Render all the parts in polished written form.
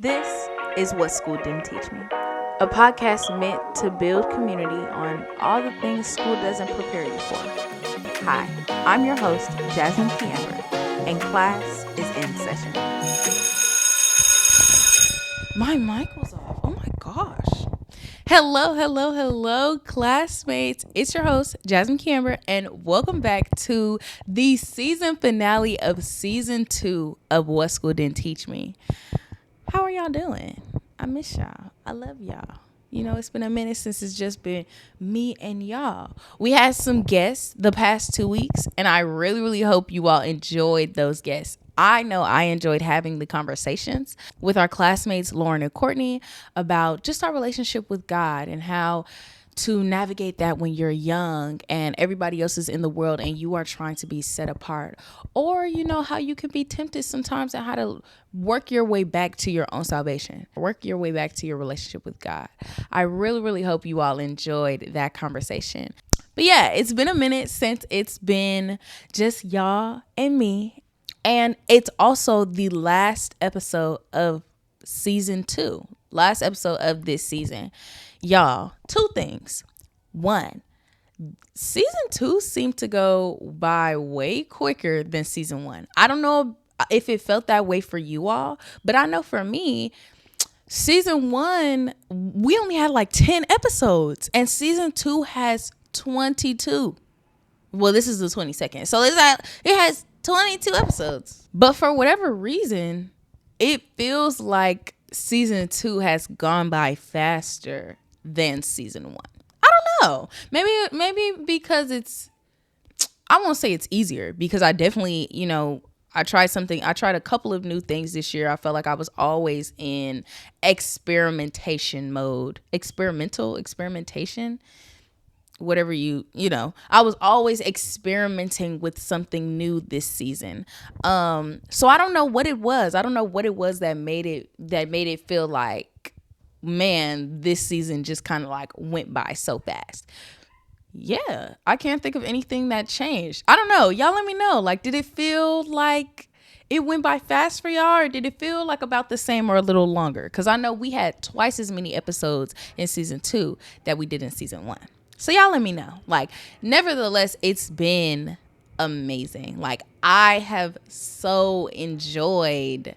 This is What School Didn't Teach Me, a podcast meant to build community on all the things school doesn't prepare you for. Hi, I'm your host, Jasmine Kiamber, and class is in session. My mic was off. Oh my gosh. Hello, classmates. It's your host, Jasmine Kiamber, and welcome back to the season finale of season 2 of What School Didn't Teach Me. How are y'all doing? I miss y'all. I love y'all. You know, it's been a minute since it's just been me and y'all. We had some guests the past 2 weeks, and I really hope you all enjoyed those guests. I know I enjoyed having the conversations with our classmates, Lauren and Courtney, about just our relationship with God and how to navigate that when you're young and everybody else is in the world and you are trying to be set apart. Or, you know, how you can be tempted sometimes and how to work your way back to your own salvation, work your way back to your relationship with God. I really hope you all enjoyed that conversation. But yeah, it's been a minute since it's been just y'all and me. And it's also the last episode of season 2, last episode of this season. Y'all, 2 things. 1, season 2 seemed to go by way quicker than season 1. I don't know if it felt that way for you all, but I know for me, season 1, we only had like 10 episodes, and season 2 has 22. Well, this is the 22nd. So it has 22 episodes. But for whatever reason, it feels like season 2 has gone by faster than season 1. I don't know. Maybe because I won't say it's easier, because I definitely, you know, I tried a couple of new things this year. I felt like I was always in experimentation mode. Experimentation. Whatever you know, I was always experimenting with something new this season. So I don't know what it was. That made it feel like, man, this season just kind of like went by so fast. Yeah, I can't think of anything that changed. I don't know. Y'all let me know. Like, did it feel like it went by fast for y'all, or did it feel like about the same or a little longer? Because I know we had twice as many episodes in season 2 that we did in season 1. So y'all let me know. Like, nevertheless, it's been amazing. Like, I have so enjoyed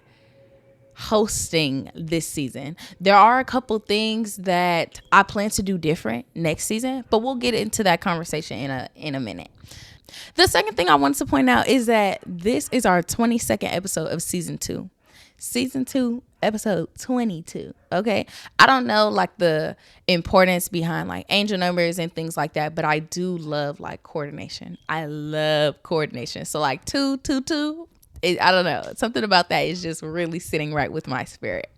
hosting this season. There are a couple things that I plan to do different next season, but we'll get into that conversation in a minute. The second thing I wanted to point out is that this is our 22nd episode of season 2. Season 2, episode 22. Okay. I don't know like the importance behind like angel numbers and things like that, but I do love like coordination. I love coordination. So like 222, I don't know. Something about that is just really sitting right with my spirit.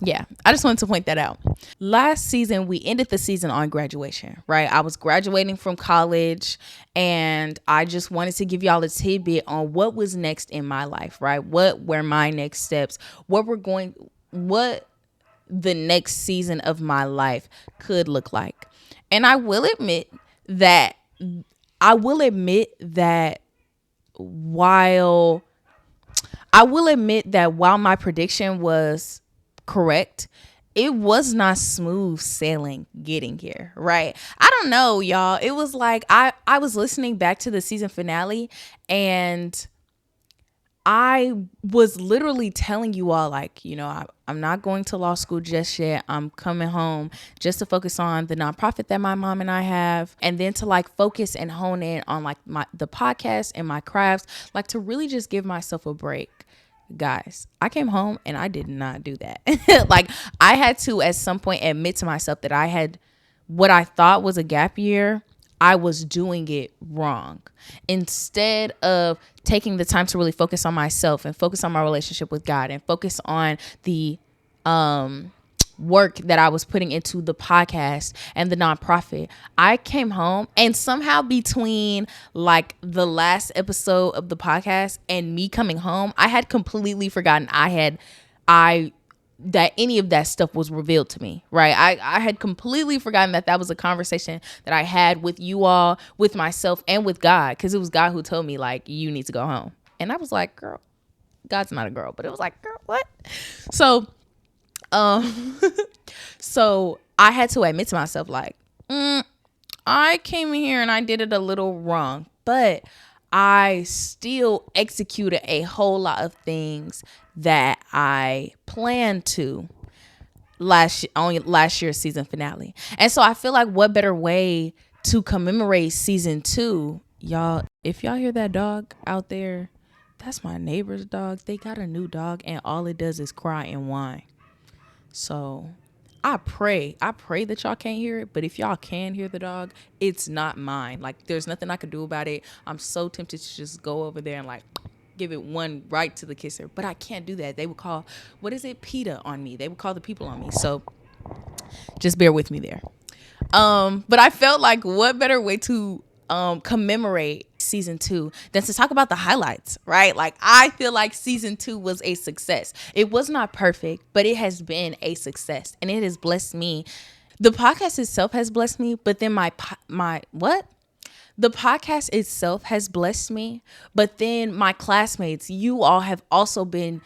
Yeah, I just wanted to point that out. Last season, we ended the season on graduation, right? I was graduating from college, and I just wanted to give y'all a tidbit on what was next in my life, right? What were my next steps? What the next season of my life could look like. And I will admit that while my prediction was correct, it was not smooth sailing getting here, right? I don't know, y'all. It was like I was listening back to the season finale, and I was literally telling you all, like, you know, I'm not going to law school just yet. I'm coming home just to focus on the nonprofit that my mom and I have, and then to like focus and hone in on like the podcast and my crafts, like to really just give myself a break. Guys, I came home and I did not do that. Like, I had to at some point admit to myself that I had what I thought was a gap year. I was doing it wrong. Instead of taking the time to really focus on myself and focus on my relationship with God and focus on the work that I was putting into the podcast and the nonprofit, I came home, and somehow between like the last episode of the podcast and me coming home, I had completely forgotten that any of that stuff was revealed to me, right? I had completely forgotten that was a conversation that I had with you all, with myself, and with God, because it was God who told me, like, you need to go home. And I was like, girl, God's not a girl, but it was like, girl, what? So, so I had to admit to myself, like, I came in here and I did it a little wrong, but I still executed a whole lot of things that I planned to on last year's season finale. And so I feel like what better way to commemorate season 2, y'all, if y'all hear that dog out there, that's my neighbor's dog. They got a new dog and all it does is cry and whine. So I pray that y'all can't hear it, but if y'all can hear the dog, it's not mine. Like, there's nothing I could do about it. I'm so tempted to just go over there and like give it one right to the kisser, but I can't do that. They would call, PETA on me. They would call the people on me. So just bear with me there. But I felt like what better way to commemorate season 2 than to talk about the highlights, right? Like, I feel like season 2 was a success. It was not perfect, but it has been a success and it has blessed me. The podcast itself has blessed me, but then the podcast itself has blessed me, but then my classmates, you all have also been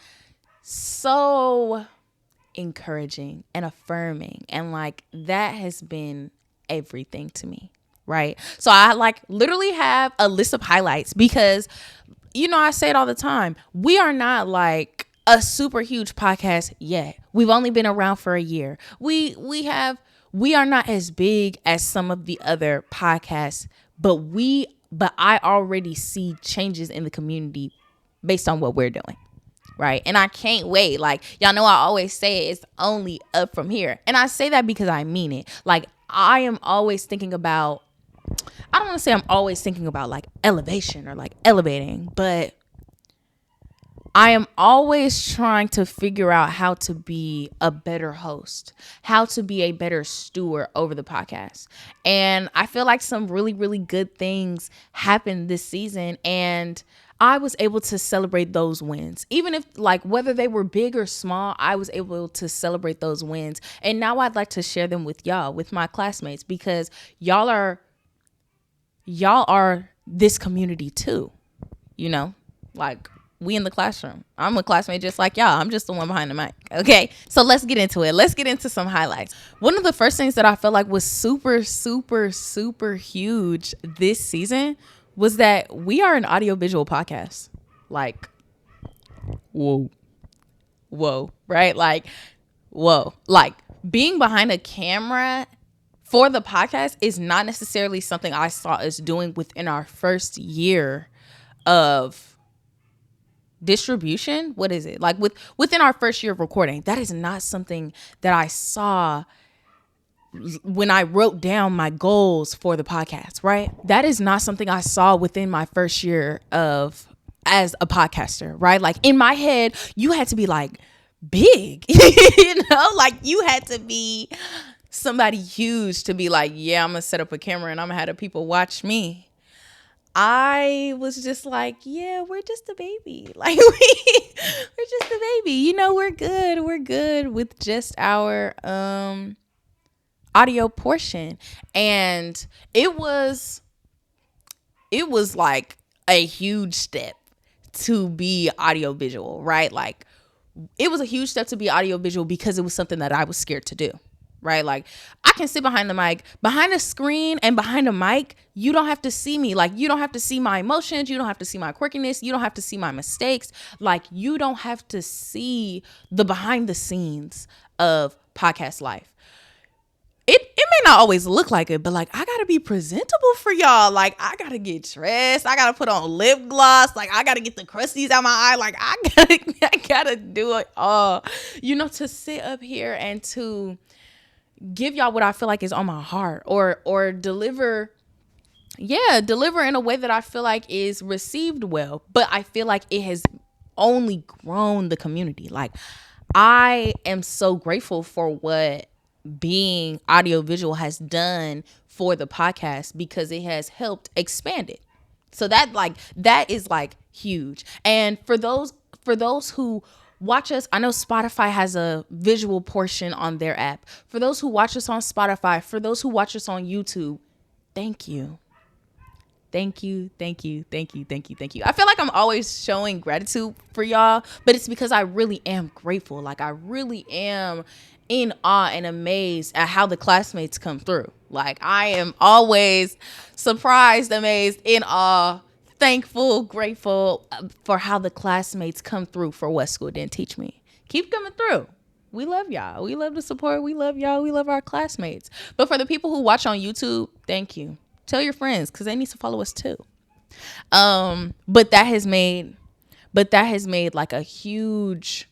so encouraging and affirming, and like that has been everything to me, right? So I like literally have a list of highlights because, you know, I say it all the time, we are not like a super huge podcast yet. We've only been around for a year. We are not as big as some of the other podcasts, but I already see changes in the community based on what we're doing. Right. And I can't wait. Like, y'all know, I always say it's only up from here. And I say that because I mean it. Like, I am always thinking about, I don't want to say I'm always thinking about like elevation or like elevating, but I am always trying to figure out how to be a better host, how to be a better steward over the podcast. And I feel like some really, really good things happened this season, and I was able to celebrate those wins. Even if like whether they were big or small, I was able to celebrate those wins. And now I'd like to share them with y'all, with my classmates, because y'all are this community too, you know, like we in the classroom. I'm a classmate just like y'all. I'm just the one behind the mic. Okay. So let's get into it. Let's get into some highlights. One of the first things that I felt like was super, super, super huge this season was that we are an audiovisual podcast. Like, whoa, right? Like, whoa, like being behind a camera for the podcast is not necessarily something I saw us doing within our first year of distribution. What is it like within our first year of recording? That is not something that I saw when I wrote down my goals for the podcast, right? That is not something I saw within my first year of as a podcaster, right? Like in my head, you had to be like big, you know, like you had to be somebody huge to be like, yeah, I'm gonna set up a camera and I'm gonna have the people watch me. I was just like, yeah, we're just a baby. Like we're just a baby. You know, we're good. We're good with just our audio portion. And it was like a huge step to be audiovisual, right? Like it was a huge step to be audiovisual because it was something that I was scared to do. Right? Like I can sit behind the mic, behind a screen and behind a mic. You don't have to see me. Like you don't have to see my emotions. You don't have to see my quirkiness. You don't have to see my mistakes. Like you don't have to see the behind the scenes of podcast life. It may not always look like it, but like I gotta be presentable for y'all. Like I gotta get dressed. I gotta put on lip gloss. Like I gotta get the crusties out my eye. Like I gotta do it all, you know, to sit up here and to give y'all what I feel like is on my heart or deliver in a way that I feel like is received well. But I feel like it has only grown the community. Like I am so grateful for what being audiovisual has done for the podcast because it has helped expand it. So that is like huge. And for those who watch us, I know Spotify has a visual portion on their app. For those who watch us on Spotify, for those who watch us on YouTube, thank you. Thank you, thank you, thank you, thank you, thank you. I feel like I'm always showing gratitude for y'all, but it's because I really am grateful. Like, I really am in awe and amazed at how the classmates come through. Like, I am always surprised, amazed, in awe, thankful, grateful for how the classmates come through for what school didn't teach me. Keep coming through. We love y'all. We love the support. We love y'all. We love our classmates. But for the people who watch on YouTube, thank you. Tell your friends because they need to follow us too. But that has made like a huge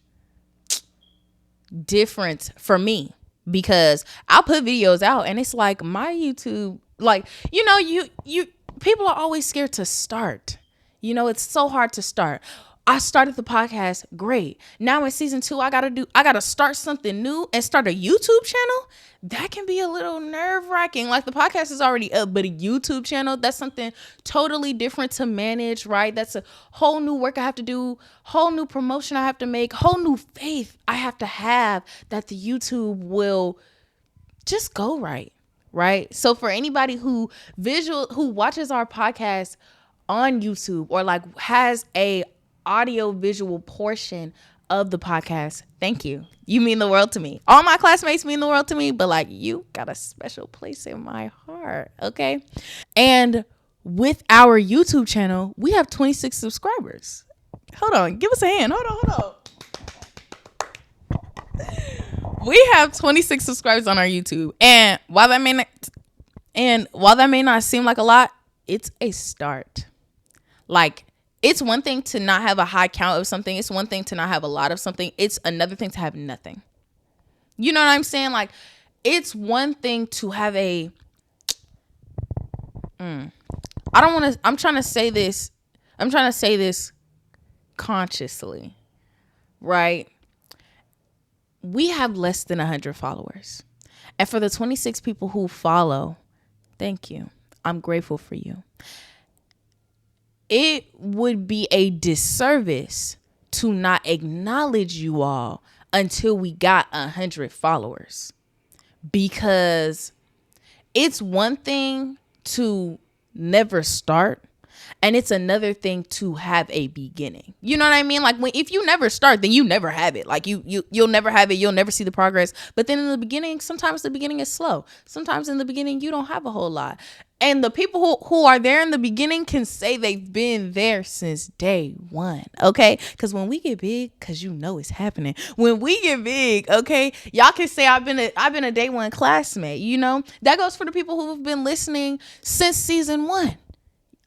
difference for me because I'll put videos out and it's like my YouTube, like, you people are always scared to start. It's so hard to start. I started the podcast, great. Now in season 2, I gotta start something new and start a YouTube channel. That can be a little nerve-wracking. Like, the podcast is already up, but a YouTube channel, that's something totally different to manage, right? That's a whole new work I have to do, whole new promotion I have to make, whole new faith I have to have that the YouTube will just go right? So for anybody who watches our podcast on YouTube or like has a audio visual portion of the podcast, thank you. You mean the world to me. All my classmates mean the world to me, but like, you got a special place in my heart, okay? And with our YouTube channel, we have 26 subscribers. Hold on, give us a hand. Hold on. We have 26 subscribers on our YouTube, and while that may not seem like a lot, it's a start. Like, it's one thing to not have a high count of something. It's one thing to not have a lot of something. It's another thing to have nothing. You know what I'm saying? Like, it's one thing to have I'm trying to say this consciously, right? We have less than 100 followers. And for the 26 people who follow, thank you. I'm grateful for you. It would be a disservice to not acknowledge you all until we got 100 followers, because it's one thing to never start and it's another thing to have a beginning. You know what I mean? Like, if you never start, then you never have it. Like, you'll never have it. You'll never see the progress. But then in the beginning, sometimes the beginning is slow. Sometimes in the beginning, you don't have a whole lot. And the people who are there in the beginning can say they've been there since day one, okay? Because when we get big, because it's happening. When we get big, okay, y'all can say I've been a day one classmate, That goes for the people who've been listening since season 1.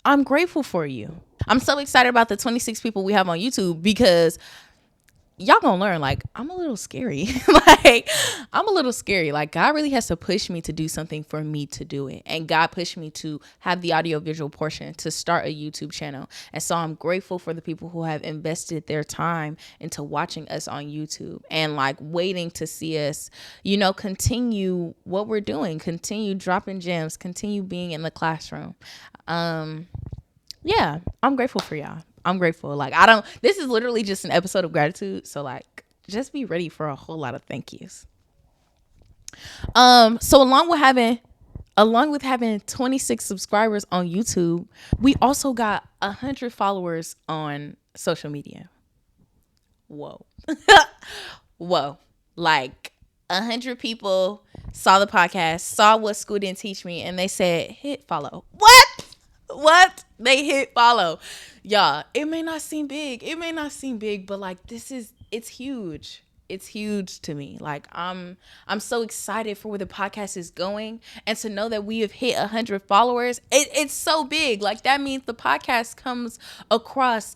I'm grateful for you. I'm so excited about the 26 people we have on YouTube because y'all gonna learn. Like, I'm a little scary. Like, God really has to push me to do something for me to do it. And God pushed me to have the audio visual portion to start a YouTube channel. And so I'm grateful for the people who have invested their time into watching us on YouTube and like waiting to see us, continue what we're doing, continue dropping gems, continue being in the classroom. Yeah, I'm grateful for y'all. I'm grateful. Like, this is literally just an episode of gratitude. So like, just be ready for a whole lot of thank yous. So along with having 26 subscribers on YouTube, we also got 100 followers on social media. Whoa. Whoa. Like, 100 people saw the podcast, saw what school didn't teach me, and they said, hit follow. What? They hit follow. Y'all, it may not seem big, but like, it's huge. It's huge to me. Like, I'm so excited for where the podcast is going, and to know that we have hit 100 followers. It's so big. Like, that means the podcast comes across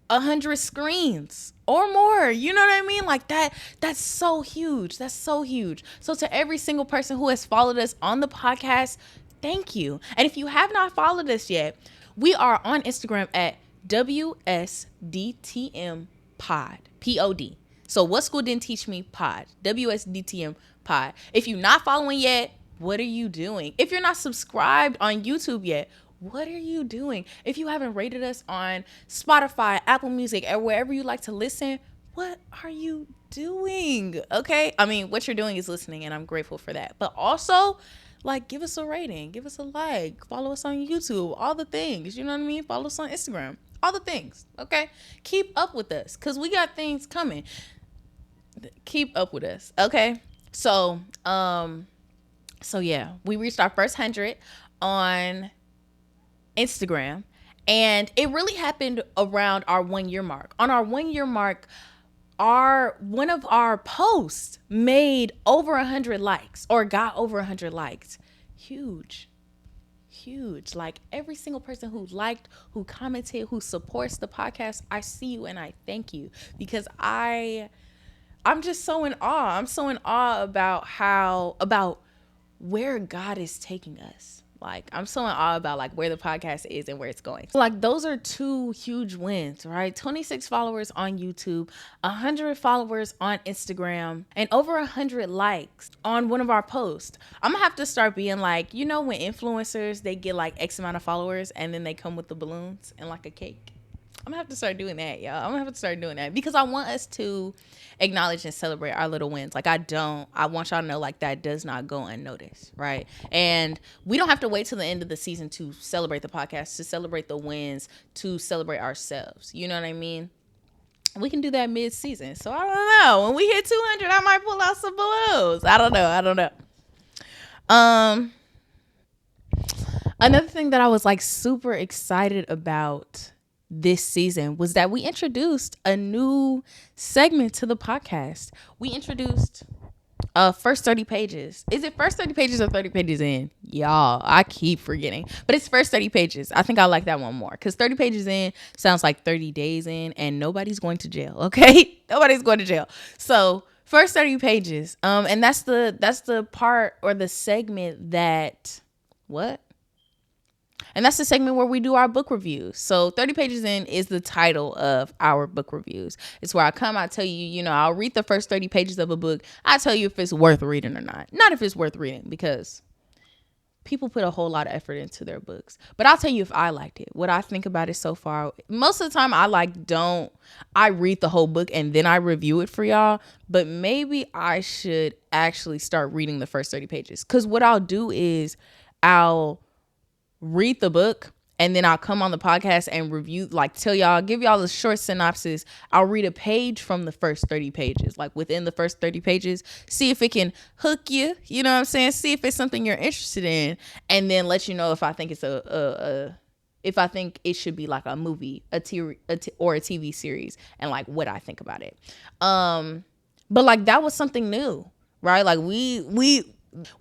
100 screens or more. You know what I mean? Like, that's so huge. That's so huge. So to every single person who has followed us on the podcast, thank you. And if you have not followed us yet, we are on Instagram at WSDTM Pod. Pod. So what school didn't teach me pod. WSDTM Pod. If you're not following yet, what are you doing? If you're not subscribed on YouTube yet, what are you doing? If you haven't rated us on Spotify, Apple Music, or wherever you like to listen, what are you doing? Okay? I mean, what you're doing is listening, and I'm grateful for that. But also, Like, give us a rating, give us a like, follow us on YouTube, all the things. You know what I mean? Follow us on Instagram, all the things. Okay, keep up with us because we got things coming. Keep up with us. Okay, so yeah, we reached our first 100 on Instagram, and it really happened around our 1 year mark. On our 1 year mark, our one of our posts made over 100 likes or got over 100 likes. Huge. Like, every single person who liked, who commented, who supports the podcast, I see you and I thank you, because I'm just so in awe. I'm so in awe about where God is taking us. Like, I'm so in awe about like where the podcast is and where it's going. So, like, those are two huge wins, right? 26 followers on YouTube, 100 followers on Instagram, and over 100 likes on one of our posts. I'm gonna have to start being like, you know, when influencers, they get like X amount of followers and then they come with the balloons and like a cake. I'm gonna have to start doing that, y'all. I'm gonna have to start doing that because I want us to acknowledge and celebrate our little wins. Like, I want y'all to know, like, that does not go unnoticed, right? And we don't have to wait till the end of the season to celebrate the podcast, to celebrate the wins, to celebrate ourselves. You know what I mean? We can do that mid-season. So I don't know. When we hit 200, I might pull out some balloons. I don't know. Another thing that I was like super excited about this season was that we introduced a new segment to the podcast. We introduced first 30 pages. Is it first 30 pages or 30 pages in? Y'all, I keep forgetting. But it's first 30 pages. I think I like that one more because 30 pages in sounds like 30 days in, and nobody's going to jail, okay? Nobody's going to jail. So first 30 pages. And that's the part or the segment that what? And that's the segment where we do our book reviews. So 30 pages in is the title of our book reviews. It's where I tell you, you know, I'll read the first 30 pages of a book. I tell you if it's worth reading or not. Not if it's worth reading, because people put a whole lot of effort into their books. But I'll tell you if I liked it, what I think about it so far. Most of the time I read the whole book and then I review it for y'all. But maybe I should actually start reading the first 30 pages. Because what I'll do is I'll read the book and then I'll come on the podcast and review, like give y'all the short synopsis. I'll read a page from the first 30 pages, like within the first 30 pages, see if it can hook you, you know what I'm saying? See if it's something you're interested in, and then let you know if I think it's if I think it should be like a movie, or a TV series, and like what I think about it. But like that was something new, right? Like we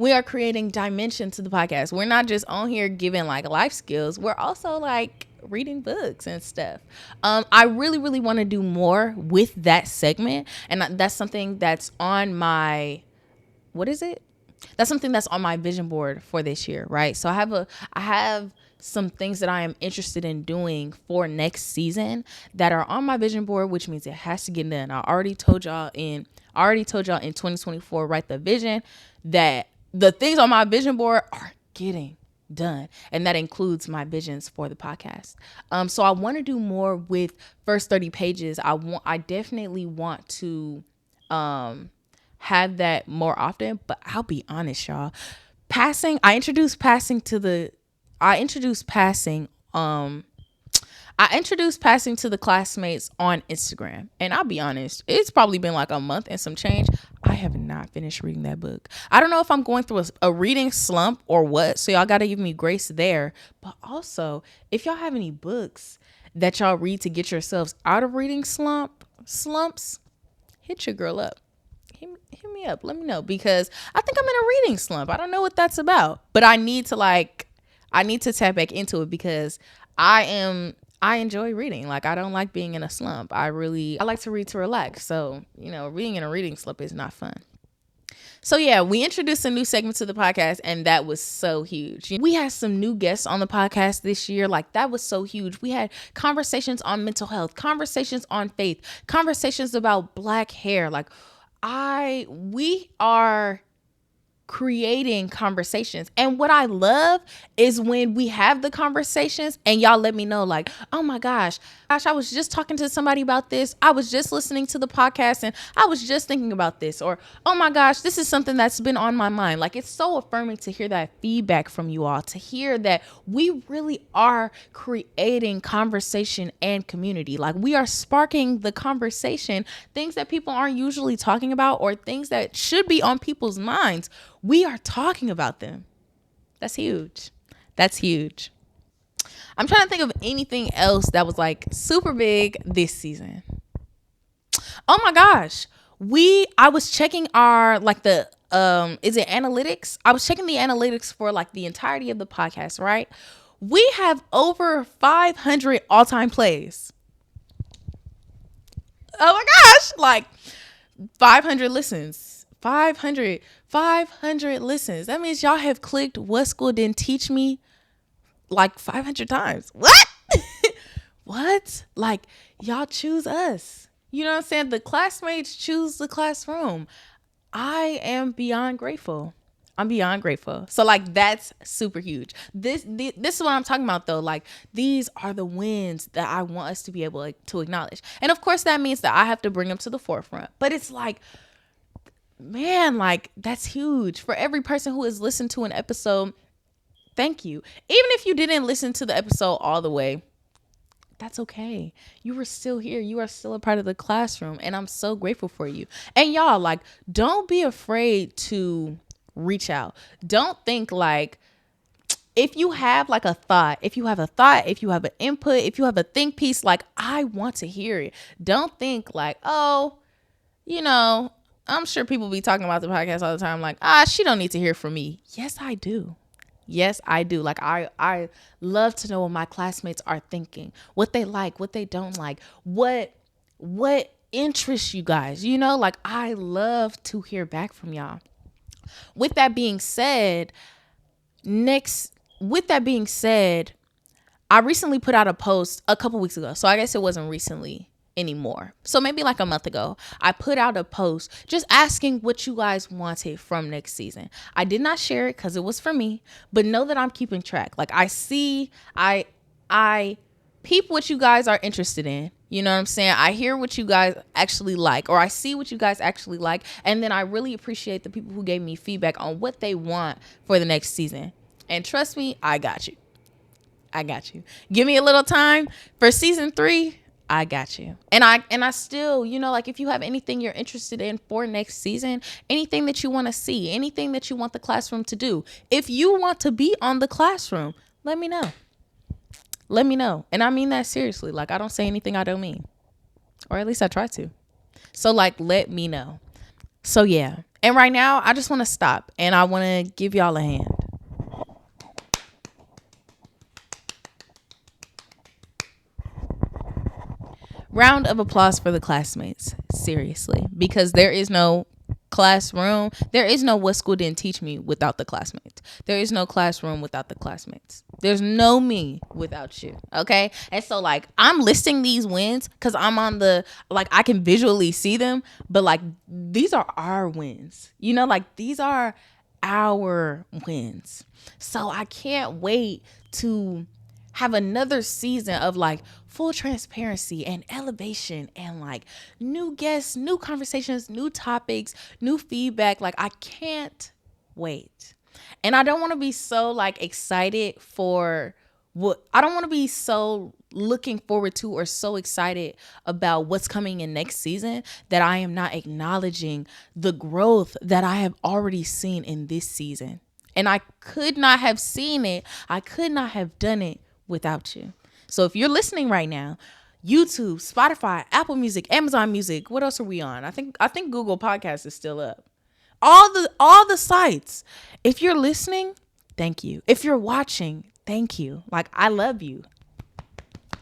are creating dimension to the podcast. We're not just on here giving like life skills. We're also like reading books and stuff. I really, really want to do more with that segment. And that's something that's on my, That's something that's on my vision board for this year, right? So I have some things that I am interested in doing for next season that are on my vision board, which means it has to get done. I already told y'all in 2024, write the vision, that the things on my vision board are getting done. And that includes my visions for the podcast. So I want to do more with first 30 pages. I definitely want to have that more often, but I'll be honest, y'all. I introduced passing to the classmates on Instagram. And I'll be honest, it's probably been like a month and some change. I have not finished reading that book. I don't know if I'm going through a reading slump or what. So y'all got to give me grace there. But also, if y'all have any books that y'all read to get yourselves out of reading slumps, hit your girl up. Hit me up. Let me know, because I think I'm in a reading slump. I don't know what that's about. But I need to tap back into it because I enjoy reading. Like, I don't like being in a slump. I like to read to relax. So, you know, reading in a reading slump is not fun. So yeah, we introduced a new segment to the podcast, and that was so huge. We had some new guests on the podcast this year. Like, that was so huge. We had conversations on mental health, conversations on faith, conversations about Black hair. Like, we are creating conversations. And what I love is when we have the conversations and y'all let me know, like, oh my gosh, I was just talking to somebody about this. I was just listening to the podcast and I was just thinking about this. Or, oh my gosh, this is something that's been on my mind. Like, it's so affirming to hear that feedback from you all, to hear that we really are creating conversation and community. Like, we are sparking the conversation, things that people aren't usually talking about or things that should be on people's minds. We are talking about them. That's huge. That's huge. I'm trying to think of anything else that was like super big this season. Oh my gosh. I was checking our like the is it analytics? I was checking the analytics for like the entirety of the podcast, right? We have over 500 all-time plays. Oh my gosh, like 500 listens. 500 listens. That means y'all have clicked What School Didn't Teach Me like 500 times. What? What? Like, y'all choose us. You know what I'm saying? The classmates choose the classroom. I am beyond grateful. I'm beyond grateful. So like, that's super huge. This is what I'm talking about though. Like, these are the wins that I want us to be able to acknowledge. And of course that means that I have to bring them to the forefront. But it's like, man, like, that's huge. For every person who has listened to an episode, thank you. Even if you didn't listen to the episode all the way, that's okay. You were still here. You are still a part of the classroom. And I'm so grateful for you. And y'all, like, don't be afraid to reach out. Don't think like, if you have like a thought, if you have an input, if you have a think piece, like, I want to hear it. Don't think like, oh, I'm sure people be talking about the podcast all the time. Like, she don't need to hear from me. Yes, I do. Yes, I do. Like, I love to know what my classmates are thinking, what they like, what they don't like, what interests you guys, like, I love to hear back from y'all. With that being said, I recently put out a post a couple weeks ago. So I guess it wasn't recently anymore. So maybe like a month ago, I put out a post just asking what you guys wanted from next season. I did not share it because it was for me, but know that I'm keeping track. Like, I peep what you guys are interested in. You know what I'm saying? I hear what you guys actually like, or I see what you guys actually like. And then I really appreciate the people who gave me feedback on what they want for the next season. And trust me, I got you. Give me a little time for season 3. I got you. And I still, like, if you have anything you're interested in for next season, anything that you want to see, anything that you want the classroom to do, if you want to be on the classroom, let me know. And I mean that seriously. Like, I don't say anything I don't mean, or at least I try to. So like, let me know. So yeah. And right now I just want to stop and I want to give y'all a hand. Round of applause for the classmates. Seriously. Because there is no classroom. There is no What School Didn't Teach Me without the classmates. There is no classroom without the classmates. There's no me without you. Okay? And so like, I'm listing these wins because I'm on I can visually see them, but like, these are our wins. Like, these are our wins. So I can't wait to have another season of like full transparency and elevation and like new guests, new conversations, new topics, new feedback. Like, I can't wait. And I don't want to be so like excited for I don't want to be so looking forward to or so excited about what's coming in next season that I am not acknowledging the growth that I have already seen in this season. And I could not have seen it. I could not have done it without you. So if you're listening right now, YouTube, Spotify, Apple Music, Amazon Music, what else are we on? I think Google Podcasts is still up. All the sites. If you're listening, thank you. If you're watching, thank you. Like, I love you.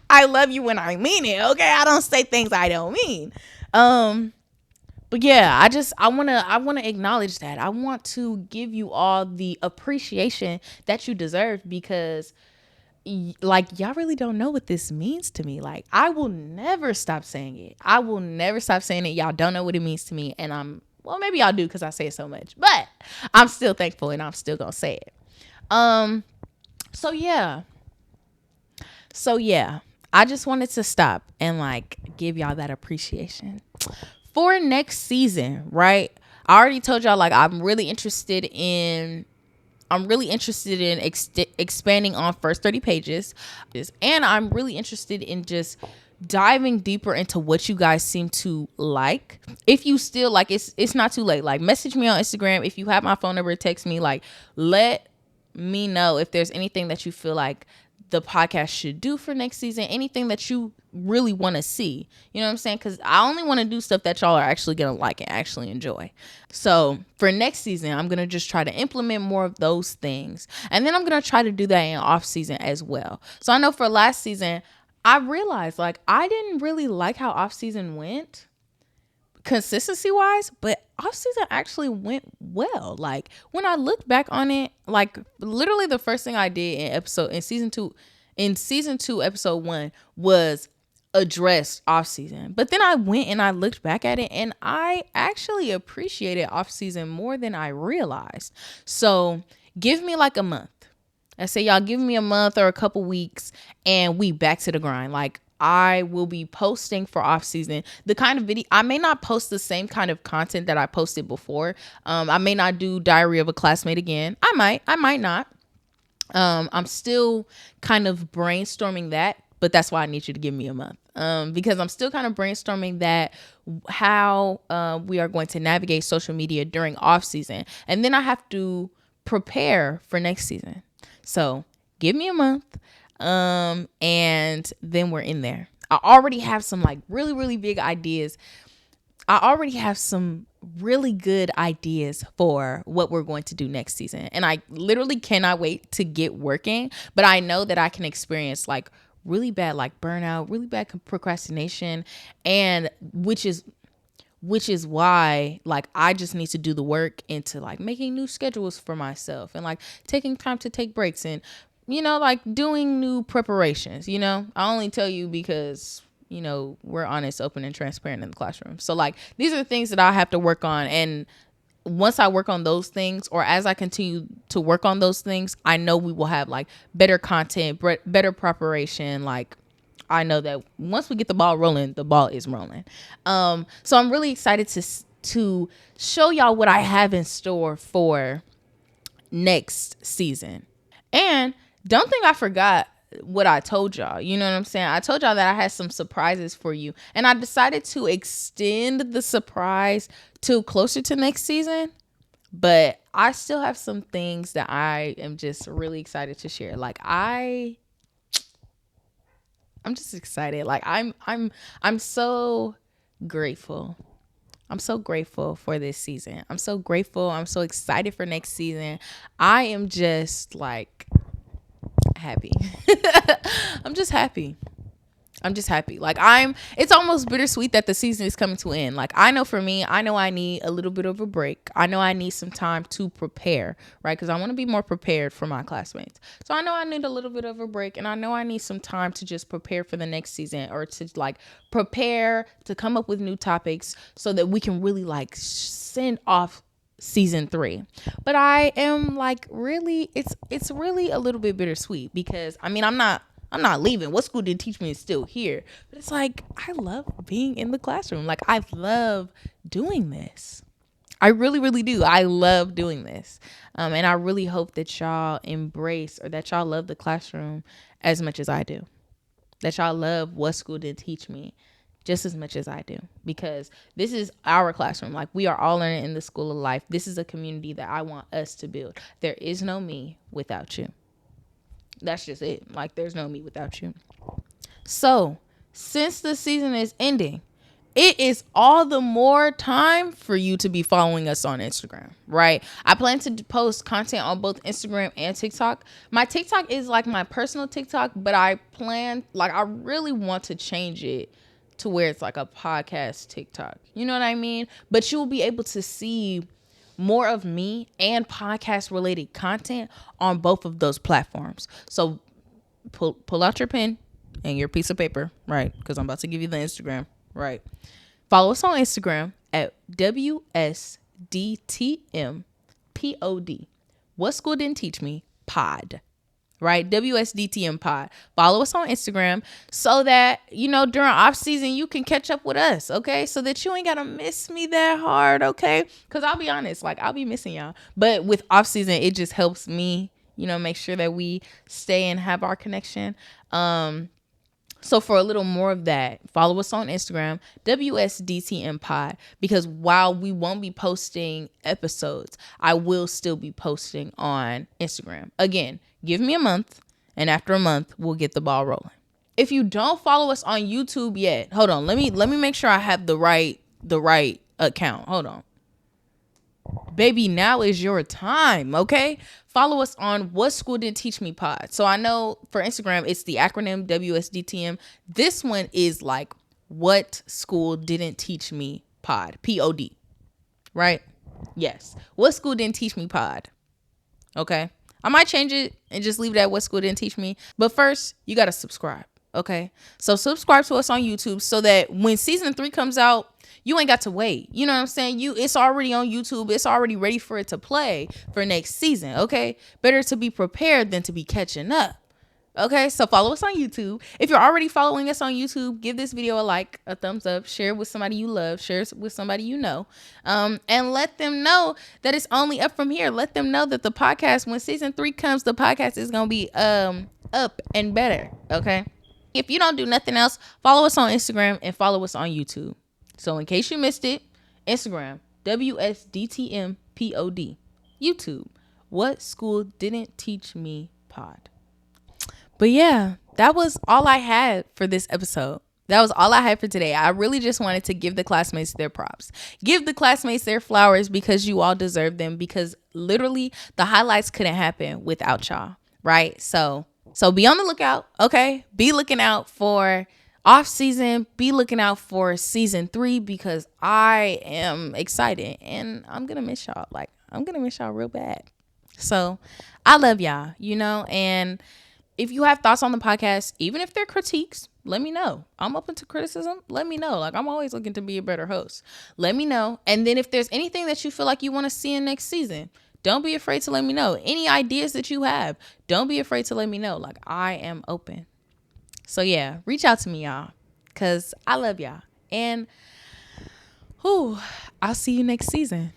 I love you when I mean it. Okay, I don't say things I don't mean. But yeah, I want to acknowledge that. I want to give you all the appreciation that you deserve because like, y'all really don't know what this means to me. Like, I will never stop saying it. Y'all don't know what it means to me. And maybe y'all do because I say it so much, but I'm still thankful and I'm still going to say it. So yeah, I just wanted to stop and like give y'all that appreciation for next season, right? I already told y'all like I'm really interested in expanding on first 30 pages, and I'm really interested in just diving deeper into what you guys seem to like. If you still like, it's not too late. Like, message me on Instagram. If you have my phone number, text me. Like, let me know if there's anything that you feel like the podcast should do for next season, anything that you really want to see. You know what I'm saying? Because I only want to do stuff that y'all are actually going to like and actually enjoy. So for next season, I'm going to just try to implement more of those things. And then I'm going to try to do that in off season as well. So I know for last season, I realized like I didn't really like how off season went consistency wise, but off season actually went well. Like when I look back on it, like literally the first thing I did in season two episode 1 was address off season. But then I went and I looked back at it and I actually appreciated off season more than I realized. So give me like a month. I say y'all give me a month or a couple weeks and we back to the grind. Like I will be posting for off season the kind of video. I may not post the same kind of content that I posted before. I may not do Diary of a Classmate again. I might not. I'm still kind of brainstorming that, but that's why I need you to give me a month. Because I'm still kind of brainstorming that how we are going to navigate social media during off season. And then I have to prepare for next season. So give me a month. And then we're in there. I already have some like really, really big ideas. I already have some really good ideas for what we're going to do next season. And I literally cannot wait to get working, but I know that I can experience like really bad, like burnout, really bad procrastination. And which is why like I just need to do the work into like making new schedules for myself and like taking time to take breaks and like doing new preparations. I only tell you because, we're honest, open, and transparent in the classroom. So like, these are the things that I have to work on. And once I work on those things, or as I continue to work on those things, I know we will have like better content, better preparation. Like I know that once we get the ball rolling, the ball is rolling. So I'm really excited to show y'all what I have in store for next season. And don't think I forgot what I told y'all. You know what I'm saying? I told y'all that I had some surprises for you. And I decided to extend the surprise to closer to next season. But I still have some things that I am just really excited to share. Like I'm just excited. Like I'm so grateful. I'm so grateful for this season. I'm so grateful. I'm so excited for next season. I am just like happy. I'm just happy. Like it's almost bittersweet that the season is coming to an end. Like I know for me, I know I need a little bit of a break. I know I need some time to prepare, right? Because I want to be more prepared for my classmates. So I know I need a little bit of a break, and I know I need some time to just prepare for the next season, or to like prepare to come up with new topics so that we can really like send off season 3. But I am like really, it's really a little bit bittersweet because I mean I'm not leaving. What School Didn't Teach Me is still here. But it's like I love being in the classroom. Like I love doing this. I really, really do. I love doing this. And I really hope that y'all embrace, or that y'all love the classroom as much as I do. That y'all love What School Didn't Teach Me just as much as I do, because this is our classroom. Like we are all learning in the school of life. This is a community that I want us to build. There is no me without you. That's just it. Like there's no me without you. So since the season is ending, it is all the more time for you to be following us on Instagram, right? I plan to post content on both Instagram and TikTok. My TikTok is like my personal TikTok, but I really want to change it to where it's like a podcast TikTok. You know what I mean? But you'll be able to see more of me and podcast related content on both of those platforms. So pull out your pen and your piece of paper, right? Because I'm about to give you the Instagram, right? Follow us on Instagram at WSDTMPOD. What School Didn't Teach Me pod. right? WSDTM Pod. Follow us on Instagram so that, during off season, you can catch up with us, okay? So that you ain't got to miss me that hard, okay? Because I'll be honest, like, I'll be missing y'all. But with off season, it just helps me, make sure that we stay and have our connection. So for a little more of that, follow us on Instagram, WSDTM Pod, because while we won't be posting episodes, I will still be posting on Instagram. Again, give me a month, and after a month, we'll get the ball rolling. If you don't follow us on YouTube yet, hold on. Let me make sure I have the right account. Hold on. Baby, now is your time, okay? Follow us on What School Didn't Teach Me Pod. So I know for Instagram, it's the acronym WSDTM. This one is like What School Didn't Teach Me Pod, POD, right? Yes. What School Didn't Teach Me Pod, okay? I might change it and just leave it at What School Didn't Teach Me. But first, you got to subscribe, okay? So subscribe to us on YouTube so that when season 3 comes out, you ain't got to wait. You know what I'm saying? It's already on YouTube. It's already ready for it to play for next season, okay? Better to be prepared than to be catching up, okay? So follow us on YouTube. If you're already following us on YouTube, give this video a like, a thumbs up, share it with somebody you love, share it with somebody you know, and let them know that it's only up from here. Let them know that the podcast, when season 3 comes, the podcast is going to be up and better, okay? If you don't do nothing else, follow us on Instagram and follow us on YouTube. So in case you missed it, Instagram, WSDTMPOD. YouTube, What School Didn't Teach Me Pod. But yeah, that was all I had for this episode. That was all I had for today. I really just wanted to give the classmates their props. Give the classmates their flowers because you all deserve them, because literally the highlights couldn't happen without y'all, right? So be on the lookout, okay? Be looking out for off season. Be looking out for season 3 because I am excited and I'm going to miss y'all. Like, I'm going to miss y'all real bad. So I love y'all, and if you have thoughts on the podcast, even if they're critiques, let me know. I'm open to criticism. Let me know. Like, I'm always looking to be a better host. Let me know. And then if there's anything that you feel like you want to see in next season, don't be afraid to let me know. Any ideas that you have, don't be afraid to let me know. Like, I am open. So yeah, reach out to me, y'all, because I love y'all. And I'll see you next season.